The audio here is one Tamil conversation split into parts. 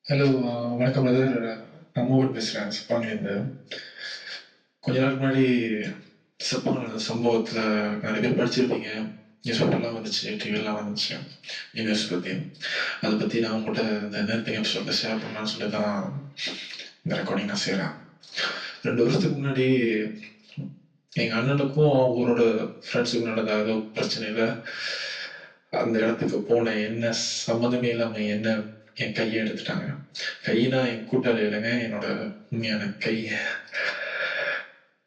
ஹலோ வணக்கம் பிரதர். நான் மோகன் பேசுகிறேன் சிப்பாங்கிலேருந்து. கொஞ்ச நாள் முன்னாடி சிப்பாங்க நடந்த சம்பவத்தில் நிறைய பேர் படிச்சிருப்பீங்க. நியூஸ் பேப்பர்லாம் வந்துச்சு, டிவிலாம் வந்துச்சு நியூஸ் பற்றி. அதை பற்றி நான் உங்கள்கிட்ட இந்த நேரத்துக்கு எபிசோட ஷேர் பண்ணலான்னு சொல்லி தான் இந்த ரெக்கார்டிங் நான் செய்கிறேன். 2 வருஷத்துக்கு முன்னாடி எங்கள் அண்ணனுக்கும் அவரோட ஃப்ரெண்ட்ஸுக்கும் நடந்த ஏதோ பிரச்சனையில் அந்த இடத்துக்கு போனேன். என்ன சம்மந்தமே இல்லாமல் என் கையை எடுத்துட்டாங்க. கையினா என் கூட்டாளி இல்லைங்க, என்னோட உண்மையான கை.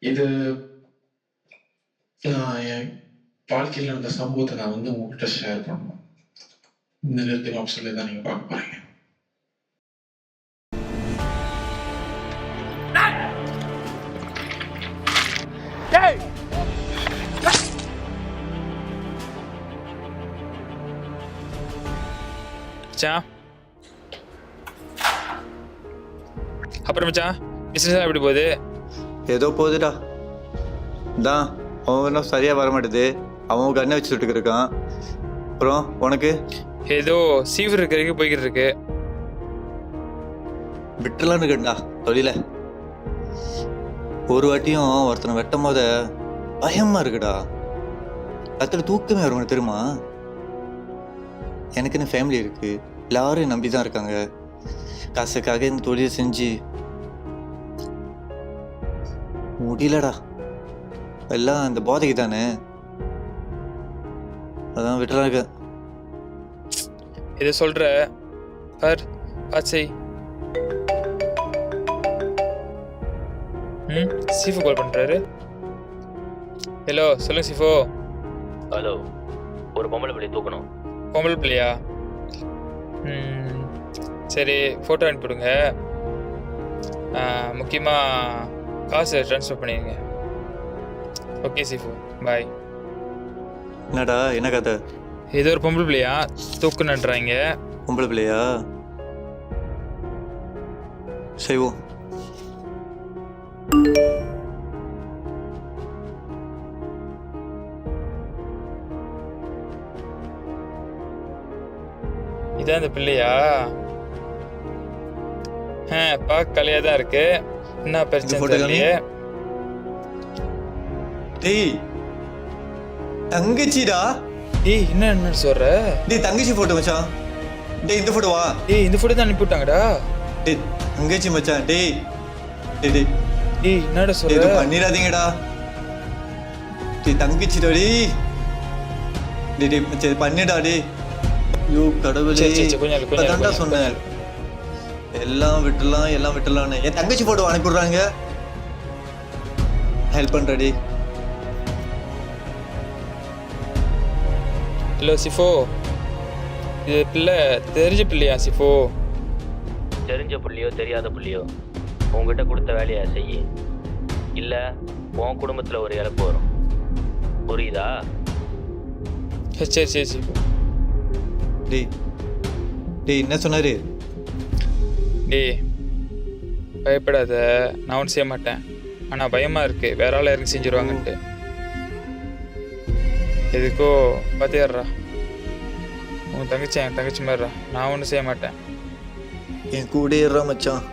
இது நான் என் வாழ்க்கையில் நடந்த சம்பவத்தை நான் உங்ககிட்ட ஷேர் பண்ணணும். இந்த நிறுத்தின ஆப்ஷன்ல தான் நீங்க பார்க்க போறீங்க. அப்புறம் மச்சான், பிசினஸ் எப்படி போகுது? ஏதோ போகுதுடா. தான் அவன் சரியா வர மாட்டேது. அவன் கண்ணை வச்சு சுட்டுக்கு இருக்கான். அப்புறம் உனக்கு ஏதோ சீவர் இருக்கிறதுக்கு போய்கிட்டு இருக்கு. விட்டுலான்னு இருக்கா தொழில. ஒரு வாட்டியும் ஒருத்தனை வெட்டும் போத பயமா இருக்குடா. அத்தனை தூக்கமே வரும் தெரியுமா? எனக்குன்னு ஃபேமிலி இருக்கு, எல்லாரும் நம்பி தான் இருக்காங்க. காசுக்காக இந்த தொழிலை செஞ்சு முடியலடா. எல்லாம் அந்த போதைக்கு தானே, அதான் விட்டுலாம் இருக்க. இதை சொல்ற பார், பாச்சை. சீஃபு கால் பண்றாரு. ஹலோ, சொல்லுங்க சீஃபோ. ஹலோ, ஒரு பொம்பளை பிள்ளை தூக்கணும். பொம்பளை பிள்ளையா? சரி, ஃபோட்டோ அனுப்பிவிடுங்க. முக்கியமாக காசு ட்ரான்ஸ்ஃபர் பண்ணிடுங்க. ஓகே சீஃபு, பாய். என்னடா என்ன கதை? ஏதோ ஒரு பொம்பளை பிள்ளையா தூக்குன்னுன்றாங்க. பொம்பளை பிள்ளையா? செய்வோம். இதான் இந்த பிள்ளையா? பார்க்க கலையா தான் இருக்கு. என்ன பிரச்சனை தெரியலையே. டேய் தங்கச்சிடா. டேய் என்ன சொல்ற? டேய் தங்கச்சி போட்டோ மச்சான். டேய் இந்த போட்டோவா? டேய் இந்த போட்டோ தான் அனுப்பி விட்டாங்கடா. டேய் தங்கச்சி மச்சான். டேய் டேய் டேய் டேய் என்னடா சொல்ற? இது பண்ணிராதீங்கடா. டேய் தங்கச்சிடா. டேய் டேய் டேய் மச்சான் பண்ணிடா. டேய் யோ கடவுளே, அதான்டா சொன்னேன். எல்லாம் விட்டுலான்னு என் தங்கச்சி போட்டோ அனுப்பிடுறாங்க. ஹெல்ப் பண்றடி. ஹலோ சிஃபோ, இது பிள்ளை தெரிஞ்ச பிள்ளையா சிஃபோ? தெரிஞ்ச புள்ளியோ தெரியாத புள்ளியோ உங்ககிட்ட கொடுத்த வேலையை செய்ய, இல்லை உன் குடும்பத்தில் ஒரு இழப்பு வரும். புரியுதா? சரி சரி சிஃபோ. டேய் டேய் என்ன சொன்னாரு? டேய் பயப்படாத, நான் ஒன்றும் செய்ய மாட்டேன். ஆனால் பயமாக இருக்கு, வேற ஆள் இறங்கி செஞ்சிருவாங்கன்ட்டு. எதுக்கோ பார்த்தியாடுறா, உன் தங்கச்சி என் தங்கச்சி மாதிரிடா. நான் ஒன்றும் செய்ய மாட்டேன். என் கூட ஏறா மச்சான்.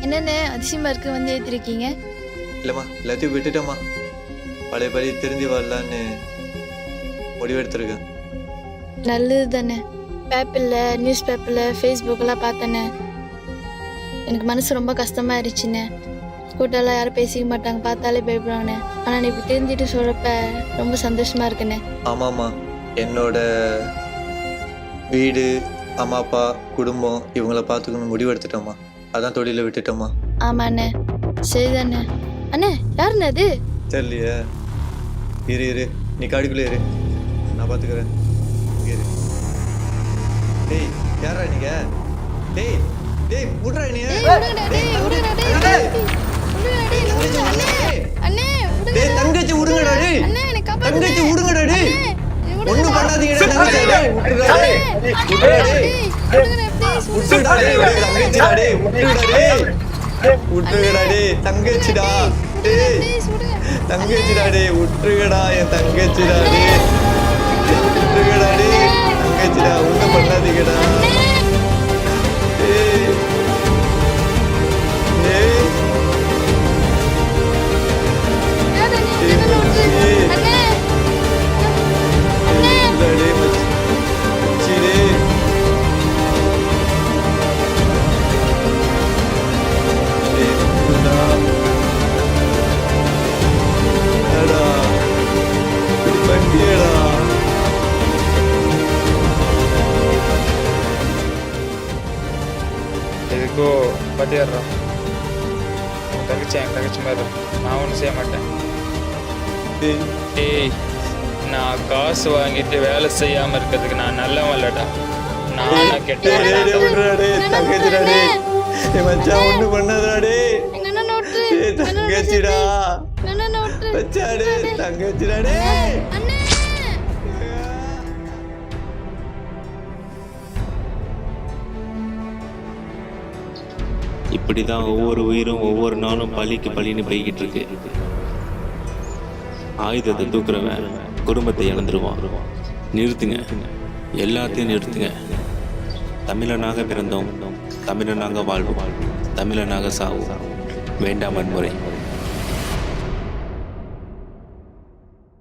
என்னென்ன அதிசயமா இருக்கு வந்து ஏற்றிருக்கீங்க? இல்லைம்மா, எல்லாத்தையும் விட்டுட்டேம்மா. பழைய படி திருந்தி வரலான்னு முடிவெடுத்துருக்கேன். நல்லது தானே. பேப்பரில், நியூஸ் பேப்பரில், ஃபேஸ்புக்கெல்லாம் பார்த்தேனே, எனக்கு மனசு ரொம்ப கஷ்டமாக இருந்துச்சுண்ணே. கூட்டெல்லாம் யாரும் பேசிக்க மாட்டாங்க, பார்த்தாலே பயப்படுவானே. ஆனால் நீ இப்போ தெரிஞ்சுட்டு சொல்கிறப்ப ரொம்ப சந்தோஷமாக இருக்குண்ணே. ஆமாம்மா, என்னோட வீடு, அம்மா அப்பா, குடும்பம் இவங்கள பார்த்துக்கணும் முடிவெடுத்துட்டோம்மா. அதான் தொழிலை விட்டுட்டோம்மா. ஆமாண்ணே, சரிதாண்ணே. அண்ணே யாருண்ணே அது? தெரியலையே. இரு நீ காடுக்குள்ளே இரு, நான் பார்த்துக்கிறேன். இரு. டேய் யாரா நீங்க? டேய் டேய் விட்றா நீ. டேய் தங்கச்சி விடுங்கடா. டேய் தங்கச்சி விடுங்கடா. டேய் ஒண்ணும் பண்ணாதீங்கடா. தங்கச்சி விட்டுடா. டேய் விட்டுடா. டேய் தங்கச்சிடா. டேய் விட்டுடா. டேய் தங்கச்சிடா. டேய் ப்ளீஸ் விடுங்க. தங்கச்சிடா டேய் விட்டுருங்கடா என் தங்கச்சிடா டேய் விட்டுருங்கடா டேய் தங்கச்சிடா ஒன்றும் பண்ணாதீங்கடா டேய் டேய் யார் அண்ணே? என்ன நோட்டு? அண்ணே. அண்ணே. இல்ல டேய் மச்சி டேய் டேய் புண்டா அடா பண்ணியடா எதுக்கோ பத்திடுறான். உன் தங்கச்சி என் தங்கச்சி மாதிரி தான். நான் ஒன்றும் செய்ய மாட்டேன். டேய் ஏய், நான் காசு வாங்கிட்டு வேலை செய்யாமல் இருக்கிறதுக்கு நான் நல்லவன் இல்லடா. நான் கெட்டவன். டேய் டேய் விட்றா டேய் தங்கச்சிடா டேய் என் மச்சான் ஒன்றும் பண்ணாதடா டேய் எங்க அண்ணன் நோட்டு. டேய் தங்கச்சிடா எங்க அண்ணன் நோட்டு. மச்சான் டேய் தங்கச்சிடா டேய் அண்ணே. இப்படி தான் ஒவ்வொரு உயிரும் ஒவ்வொரு நாளும் பழிக்கு பழின்னு போய்கிட்டு இருக்கு. ஆயுதத்தை தூக்குறவன் குடும்பத்தை இழந்துருவான். நிறுத்துங்க, எல்லாத்தையும் நிறுத்துங்க. தமிழனாக பிறந்தோம், தமிழனாக வாழ்வோம், தமிழனாக சாவோம். வேண்டாம் வன்முறை.